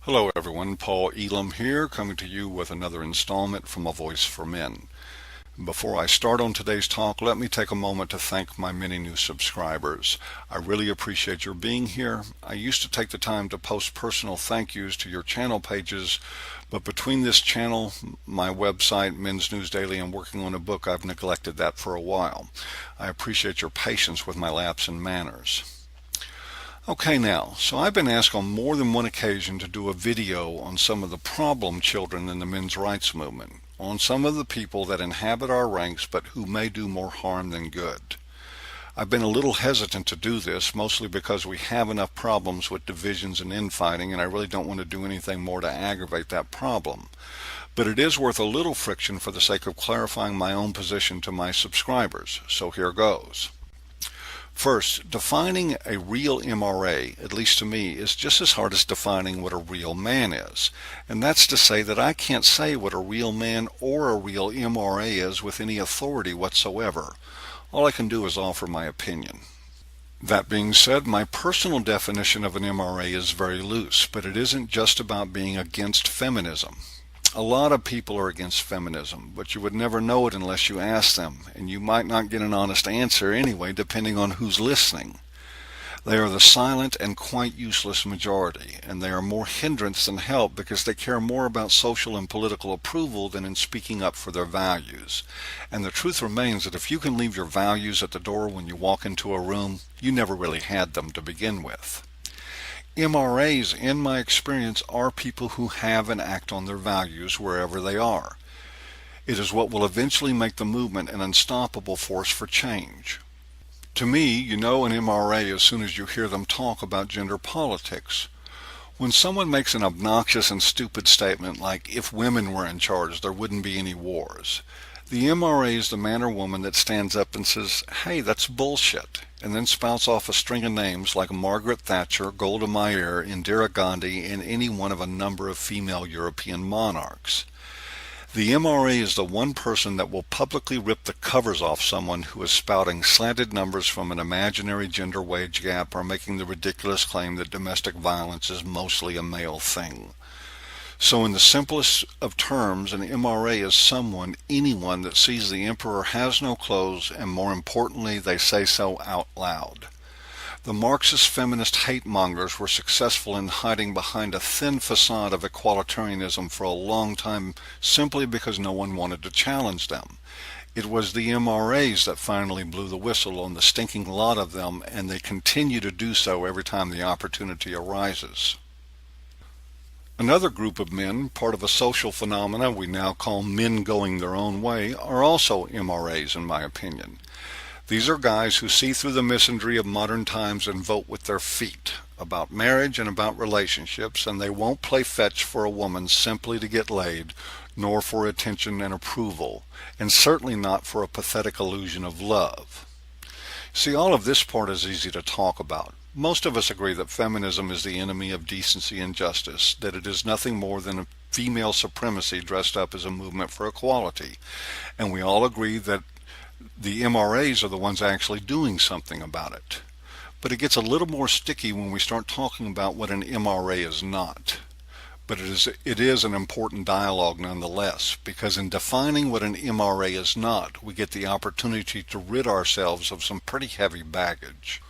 Hello everyone, Paul Elam here, coming to you with another installment from A Voice for Men. Before I start on today's talk, let me take a moment to thank my many new subscribers. I really appreciate your being here. I used to take the time to post personal thank yous to your channel pages, but between this channel, my website, Men's News Daily, and working on a book, I've neglected that for a while. I appreciate your patience with my lapse in manners. Okay now, so I've been asked on more than one occasion to do a video on some of the problem children in the men's rights movement, on some of the people that inhabit our ranks but who may do more harm than good. I've been a little hesitant to do this, mostly because we have enough problems with divisions and infighting, and I really don't want to do anything more to aggravate that problem. But it is worth a little friction for the sake of clarifying my own position to my subscribers, so here goes. First, defining a real MRA, at least to me, is just as hard as defining what a real man is. And that's to say that I can't say what a real man or a real MRA is with any authority whatsoever. All I can do is offer my opinion. That being said, my personal definition of an MRA is very loose, but it isn't just about being against feminism. A lot of people are against feminism, but you would never know it unless you ask them, and you might not get an honest answer anyway, depending on who's listening. They are the silent and quite useless majority, and they are more hindrance than help because they care more about social and political approval than in speaking up for their values. And the truth remains that if you can leave your values at the door when you walk into a room, you never really had them to begin with. MRAs, in my experience, are people who have and act on their values wherever they are. It is what will eventually make the movement an unstoppable force for change. To me, you know an MRA as soon as you hear them talk about gender politics. When someone makes an obnoxious and stupid statement like, if women were in charge, there wouldn't be any wars, the MRA is the man or woman that stands up and says, hey, that's bullshit, and then spouts off a string of names like Margaret Thatcher, Golda Meir, Indira Gandhi, and any one of a number of female European monarchs. The MRA is the one person that will publicly rip the covers off someone who is spouting slanted numbers from an imaginary gender wage gap or making the ridiculous claim that domestic violence is mostly a male thing. So in the simplest of terms, an MRA is anyone that sees the emperor has no clothes, and more importantly, they say so out loud. The Marxist feminist hate-mongers were successful in hiding behind a thin facade of equalitarianism for a long time simply because no one wanted to challenge them. It was the MRAs that finally blew the whistle on the stinking lot of them, and they continue to do so every time the opportunity arises. Another group of men, part of a social phenomena we now call men going their own way, are also MRAs in my opinion. These are guys who see through the misandry of modern times and vote with their feet about marriage and about relationships, and they won't play fetch for a woman simply to get laid, nor for attention and approval, and certainly not for a pathetic illusion of love. See, all of this part is easy to talk about. Most of us agree that feminism is the enemy of decency and justice, that it is nothing more than a female supremacy dressed up as a movement for equality. And we all agree that the MRAs are the ones actually doing something about it. But it gets a little more sticky when we start talking about what an MRA is not. But it is an important dialogue nonetheless, because in defining what an MRA is not, we get the opportunity to rid ourselves of some pretty heavy baggage.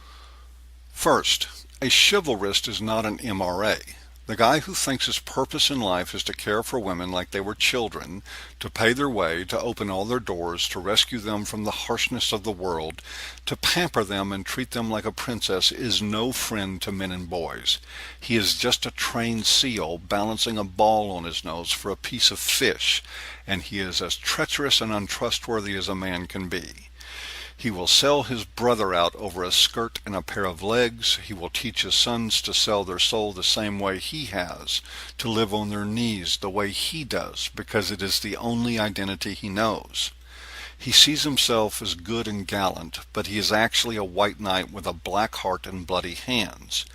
First, a chivalrist is not an MRA. The guy who thinks his purpose in life is to care for women like they were children, to pay their way, to open all their doors, to rescue them from the harshness of the world, to pamper them and treat them like a princess is no friend to men and boys. He is just a trained seal balancing a ball on his nose for a piece of fish, and he is as treacherous and untrustworthy as a man can be. He will sell his brother out over a skirt and a pair of legs. He will teach his sons to sell their soul the same way he has, to live on their knees the way he does, because it is the only identity he knows. He sees himself as good and gallant, but he is actually a white knight with a black heart and bloody hands.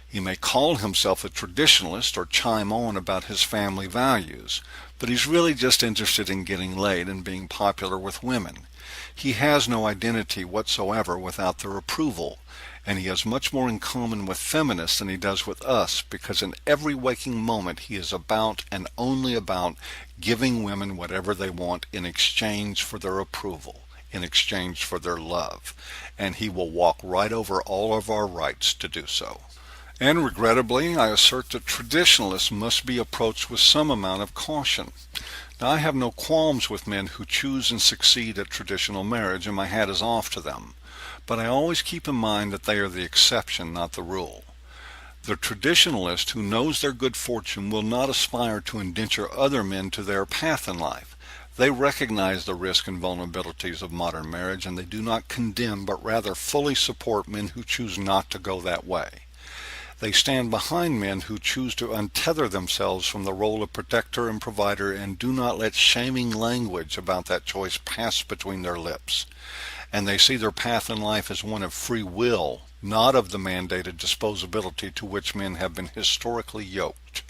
He may call himself a traditionalist or chime on about his family values, but he's really just interested in getting laid and being popular with women. He has no identity whatsoever without their approval, and he has much more in common with feminists than he does with us, because in every waking moment he is about and only about giving women whatever they want in exchange for their approval, in exchange for their love, and he will walk right over all of our rights to do so. And regrettably, I assert that traditionalists must be approached with some amount of caution. Now, I have no qualms with men who choose and succeed at traditional marriage, and my hat is off to them. But I always keep in mind that they are the exception, not the rule. The traditionalist who knows their good fortune will not aspire to indenture other men to their path in life. They recognize the risk and vulnerabilities of modern marriage, and they do not condemn, but rather fully support men who choose not to go that way. They stand behind men who choose to untether themselves from the role of protector and provider and do not let shaming language about that choice pass between their lips. And they see their path in life as one of free will, not of the mandated disposability to which men have been historically yoked.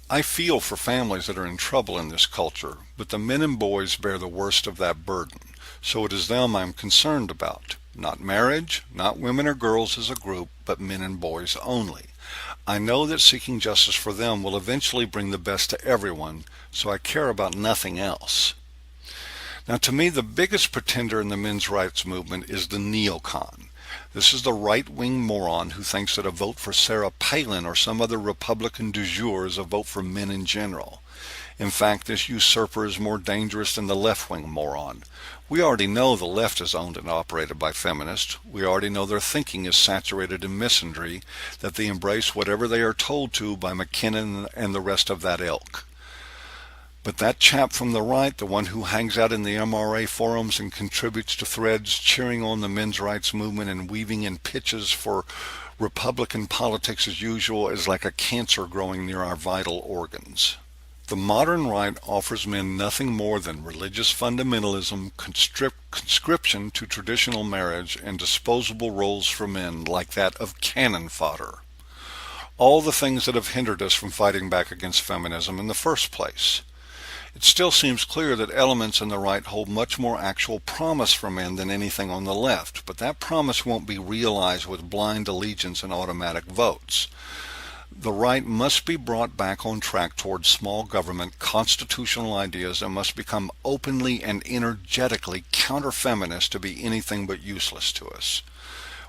I feel for families that are in trouble in this culture, but the men and boys bear the worst of that burden, so it is them I'm concerned about. Not marriage, not women or girls as a group, but men and boys only. I know that seeking justice for them will eventually bring the best to everyone, so I care about nothing else. Now, to me, the biggest pretender in the men's rights movement is the neocon. This is the right-wing moron who thinks that a vote for Sarah Palin or some other Republican du jour is a vote for men in general. In fact, this usurper is more dangerous than the left-wing moron. We already know the left is owned and operated by feminists. We already know their thinking is saturated in misandry, that they embrace whatever they are told to by McKinnon and the rest of that ilk. But that chap from the right, the one who hangs out in the MRA forums and contributes to threads cheering on the men's rights movement and weaving in pitches for Republican politics as usual, is like a cancer growing near our vital organs. The modern right offers men nothing more than religious fundamentalism, conscription to traditional marriage, and disposable roles for men like that of cannon fodder. All the things that have hindered us from fighting back against feminism in the first place. It still seems clear that elements in the right hold much more actual promise for men than anything on the left, but that promise won't be realized with blind allegiance and automatic votes. The right must be brought back on track towards small government, constitutional ideas, and must become openly and energetically counter-feminist to be anything but useless to us.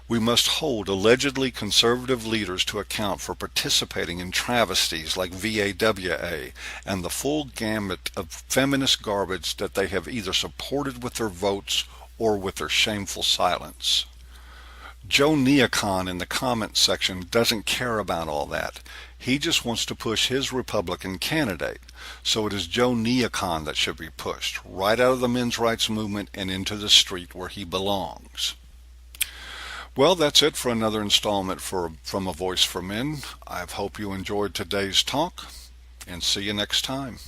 We must hold allegedly conservative leaders to account for participating in travesties like VAWA and the full gamut of feminist garbage that they have either supported with their votes or with their shameful silence. Joe Neocon in the comments section doesn't care about all that. He just wants to push his Republican candidate. So it is Joe Neocon that should be pushed right out of the men's rights movement and into the street where he belongs. Well, that's it for another installment from A Voice for Men. I hope you enjoyed today's talk, and see you next time.